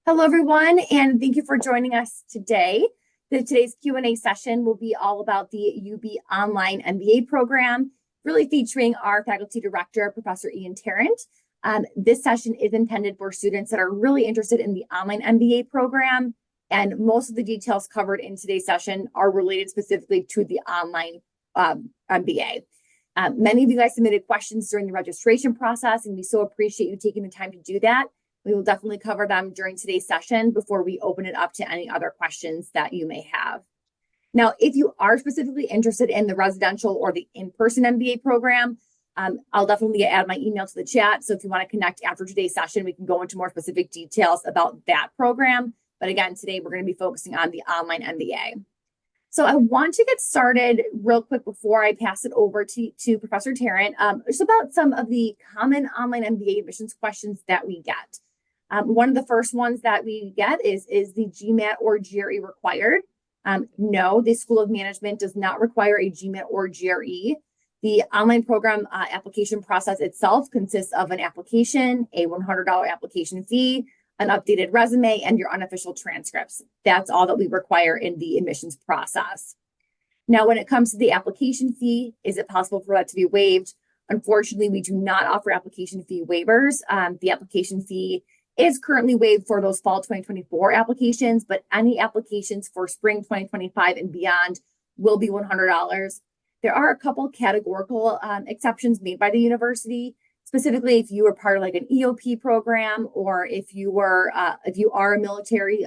Hello, everyone, and thank you for joining us today. Today's Q&A session will be all about the UB Online MBA program, really featuring our faculty director, Professor Ian Tarrant. This session is intended for students that are really interested in the Online MBA program, and most of the details covered in today's session are related specifically to the Online MBA. Many of you guys submitted questions during the registration process, and we so appreciate you taking the time to do that. We will definitely cover them during today's session before we open it up to any other questions that you may have. Now, if you are specifically interested in the residential or the in-person MBA program, I'll definitely add my email to the chat. So if you want to connect after today's session, we can go into more specific details about that program. But again, today we're going to be focusing on the Online MBA. So I want to get started real quick before I pass it over to Professor Tarrant, just about some of the common online MBA admissions questions that we get. One of the first ones that we get is the GMAT or GRE required? No, the School of Management does not require a GMAT or GRE. The online program application process itself consists of an application, a $100 application fee, an updated resume, and your unofficial transcripts. That's all that we require in the admissions process. Now, when it comes to the application fee, is it possible for that to be waived? Unfortunately, we do not offer application fee waivers. The application fee is currently waived for those fall 2024 applications, but any applications for spring 2025 and beyond will be $100. There are a couple categorical exceptions made by the university, specifically if you were part of like an EOP program, or if you are a military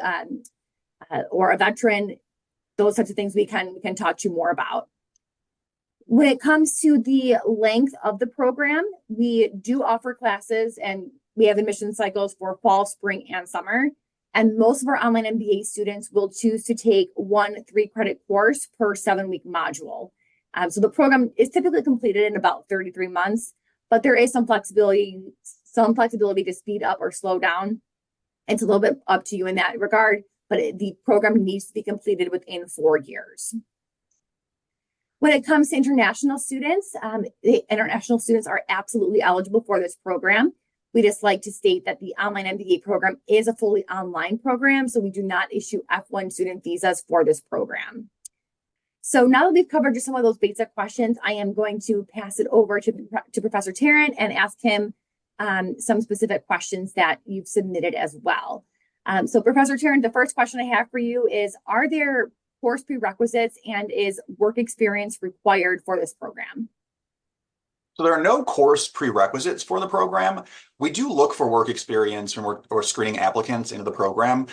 or a veteran. Those types of things we can talk to you more about. When it comes to the length of the program, we do offer classes, and we have admission cycles for fall, spring, and summer. And most of our online MBA students will choose to take one 3-credit course per 7-week module. So the program is typically completed in about 33 months, but there is some flexibility to speed up or slow down. It's a little bit up to you in that regard, but the program needs to be completed within 4 years. When it comes to international students, the international students are absolutely eligible for this program. We just like to state that the Online MBA program is a fully online program, so we do not issue F1 student visas for this program. So now that we've covered just some of those basic questions, I am going to pass it over to Professor Tarrant and ask him some specific questions that you've submitted as well. So Professor Tarrant, the first question I have for you is, are there course prerequisites and is work experience required for this program? So there are no course prerequisites for the program. We do look for work experience when we're screening applicants into the program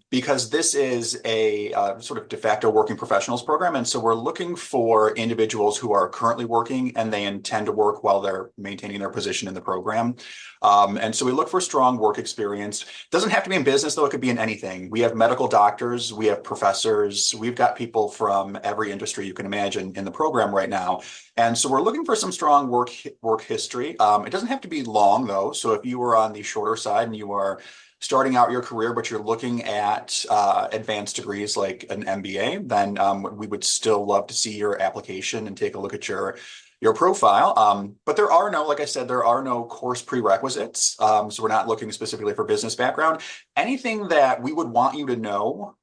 because this is a sort of de facto working professionals program. And so we're looking for individuals who are currently working and they intend to work while they're maintaining their position in the program. And so we look for strong work experience. Doesn't have to be in business, though. It could be in anything. We have medical doctors, we have professors, we've got people from every industry you can imagine in the program right now. And so we're looking for some strong work history. It doesn't have to be long, though. So if you were on the shorter side and you are starting out your career, but you're looking at advanced degrees like an MBA, then we would still love to see your application and take a look at your profile. But there are no, like I said, there are no course prerequisites. So we're not looking specifically for business background. Anything that we would want you to know,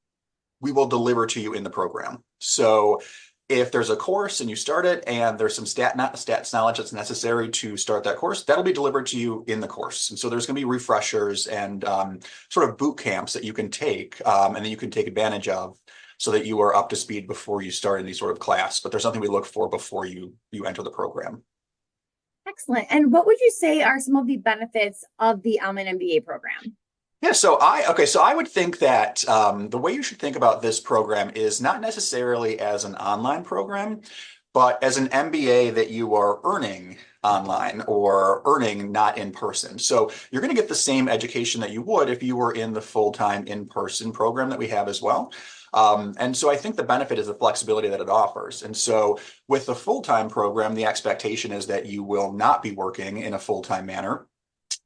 we will deliver to you in the program. So if there's a course and you start it and there's some stats knowledge that's necessary to start that course, that'll be delivered to you in the course. And so there's going to be refreshers and sort of boot camps that you can take and that you can take advantage of so that you are up to speed before you start any sort of class. But there's something we look for before you enter the program. Excellent. And what would you say are some of the benefits of the Online MBA program? Yeah, so I would think that the way you should think about this program is not necessarily as an online program, but as an MBA that you are earning online or earning not in person. So you're going to get the same education that you would if you were in the full-time in-person program that we have as well. And so I think the benefit is the flexibility that it offers. And so with the full-time program, the expectation is that you will not be working in a full-time manner.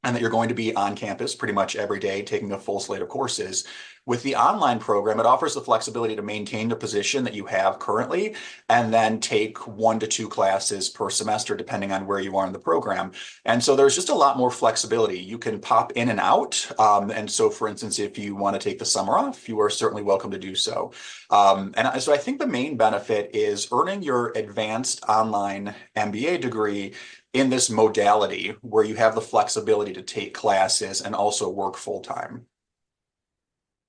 and that you're going to be on campus pretty much every day taking a full slate of courses. With the online program, it offers the flexibility to maintain the position that you have currently and then take 1 to 2 classes per semester, depending on where you are in the program. And so there's just a lot more flexibility. You can pop in and out. And so, for instance, if you want to take the summer off, you are certainly welcome to do so. And so I think the main benefit is earning your advanced online MBA degree in this modality where you have the flexibility to take classes and also work full time.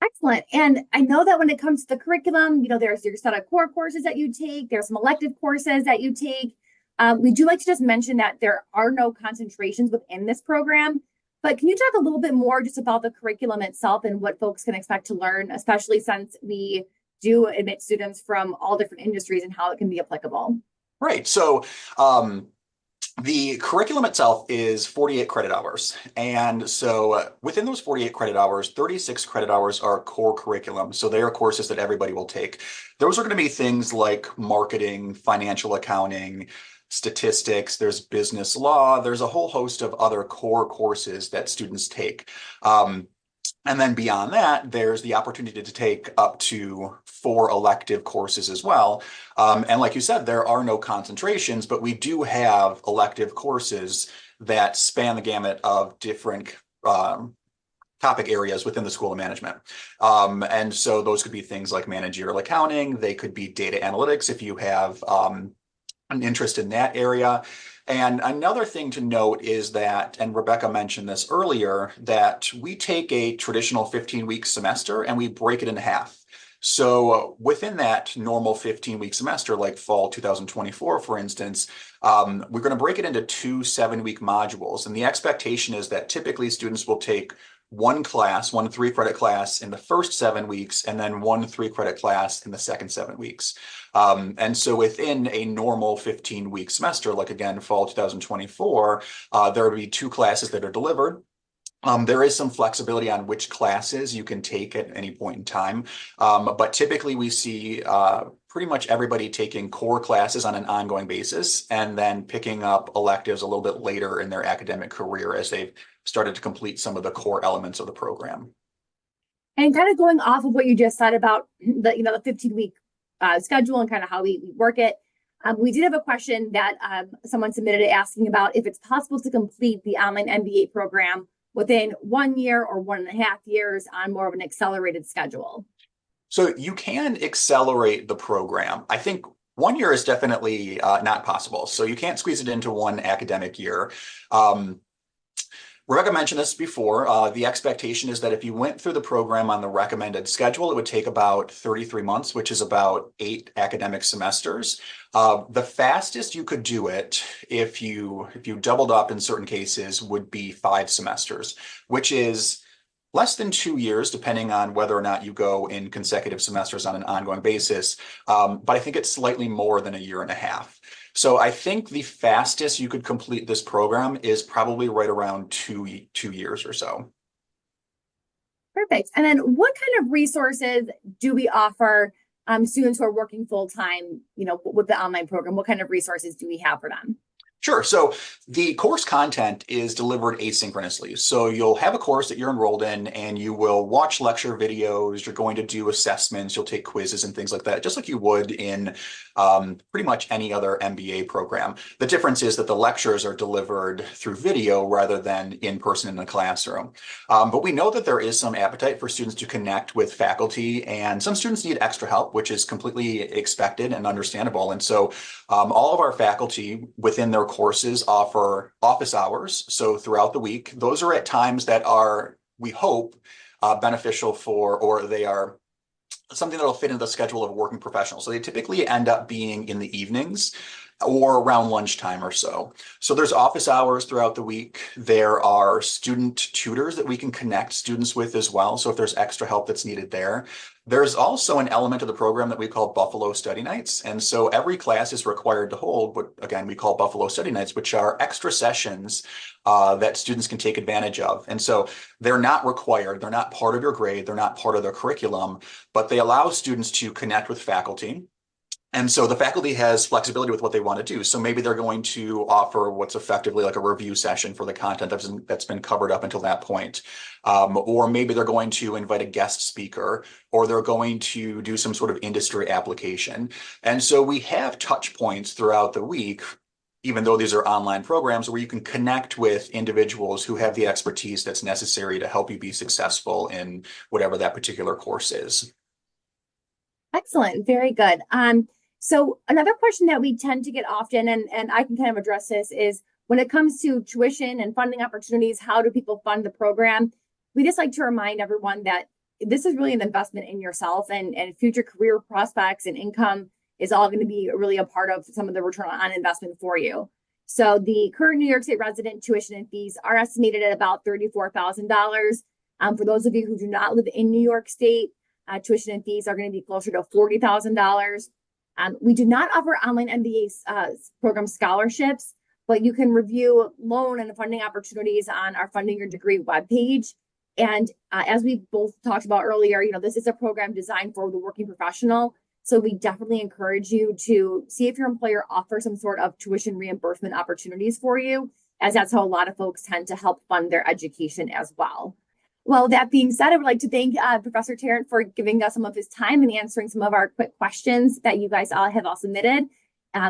Excellent. And I know that when it comes to the curriculum, there's your set of core courses that you take, there's some elective courses that you take. We do like to just mention that there are no concentrations within this program, but can you talk a little bit more just about the curriculum itself and what folks can expect to learn, especially since we do admit students from all different industries and how it can be applicable? Right. So, the curriculum itself is 48 credit hours. And so within those 48 credit hours, 36 credit hours are core curriculum. So they are courses that everybody will take. Those are going to be things like marketing, financial accounting, statistics, there's business law, there's a whole host of other core courses that students take. And then beyond that, there's the opportunity to take up to 4 elective courses as well. And like you said, there are no concentrations, but we do have elective courses that span the gamut of different topic areas within the School of Management. And so those could be things like managerial accounting. They could be data analytics if you have an interest in that area. And another thing to note is that, and Rebecca mentioned this earlier, that we take a traditional 15-week semester and we break it in half. So within that normal 15-week semester, like fall 2024, for instance, we're going to break it into 2 7-week modules. And the expectation is that typically students will take one 3-credit class in the first 7 weeks, and then 1 3-credit class in the second 7 weeks. And so within a normal 15-week semester, like again, fall 2024, there will be 2 classes that are delivered. There is some flexibility on which classes you can take at any point in time. But typically we see pretty much everybody taking core classes on an ongoing basis and then picking up electives a little bit later in their academic career as they've started to complete some of the core elements of the program. And kind of going off of what you just said about the 15-week schedule and kind of how we work it, we did have a question that someone submitted asking about if it's possible to complete the online MBA program within 1 year or 1.5 years on more of an accelerated schedule. So you can accelerate the program. I think 1 year is definitely not possible. So you can't squeeze it into one academic year. Rebecca mentioned this before. The expectation is that if you went through the program on the recommended schedule, it would take about 33 months, which is about 8 academic semesters. The fastest you could do it, if you doubled up in certain cases, would be 5 semesters, which is less than 2 years, depending on whether or not you go in consecutive semesters on an ongoing basis. But I think it's slightly more than 1.5 years. So I think the fastest you could complete this program is probably right around 2 years or so. Perfect. And then what kind of resources do we offer students who are working full-time, with the online program? What kind of resources do we have for them? Sure. So the course content is delivered asynchronously. So you'll have a course that you're enrolled in and you will watch lecture videos. You're going to do assessments. You'll take quizzes and things like that, just like you would in pretty much any other MBA program. The difference is that the lectures are delivered through video rather than in person in the classroom. But we know that there is some appetite for students to connect with faculty, and some students need extra help, which is completely expected and understandable. And so all of our faculty within their courses offer office hours. So throughout the week, those are at times that are, we hope, beneficial for, or they are something that'll fit into the schedule of working professionals. So they typically end up being in the evenings or around lunchtime or so. So there's office hours throughout the week. There are student tutors that we can connect students with as well. So if there's extra help that's needed there. There's also an element of the program that we call Buffalo Study Nights. And so every class is required to hold what, again, we call Buffalo Study Nights, which are extra sessions that students can take advantage of. And so they're not required. They're not part of your grade. They're not part of their curriculum, but they allow students to connect with faculty And so the faculty has flexibility with what they want to do. So maybe they're going to offer what's effectively like a review session for the content that's been covered up until that point. Or maybe they're going to invite a guest speaker, or they're going to do some sort of industry application. And so we have touch points throughout the week, even though these are online programs, where you can connect with individuals who have the expertise that's necessary to help you be successful in whatever that particular course is. Excellent. Very good. So another question that we tend to get often, and I can kind of address this, is when it comes to tuition and funding opportunities, how do people fund the program? We just like to remind everyone that this is really an investment in yourself, and future career prospects and income is all going to be really a part of some of the return on investment for you. So the current New York State resident tuition and fees are estimated at about $34,000. For those of you who do not live in New York State, tuition and fees are going to be closer to $40,000. We do not offer online MBA program scholarships, but you can review loan and funding opportunities on our Funding Your Degree webpage. And as we both talked about earlier, this is a program designed for the working professional. So we definitely encourage you to see if your employer offers some sort of tuition reimbursement opportunities for you, as that's how a lot of folks tend to help fund their education as well. Well, that being said, I would like to thank Professor Tarrant for giving us some of his time and answering some of our quick questions that you guys all have submitted.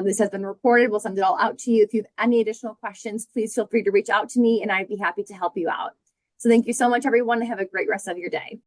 This has been recorded. We'll send it all out to you. If you have any additional questions, please feel free to reach out to me and I'd be happy to help you out. So thank you so much, everyone. Have a great rest of your day.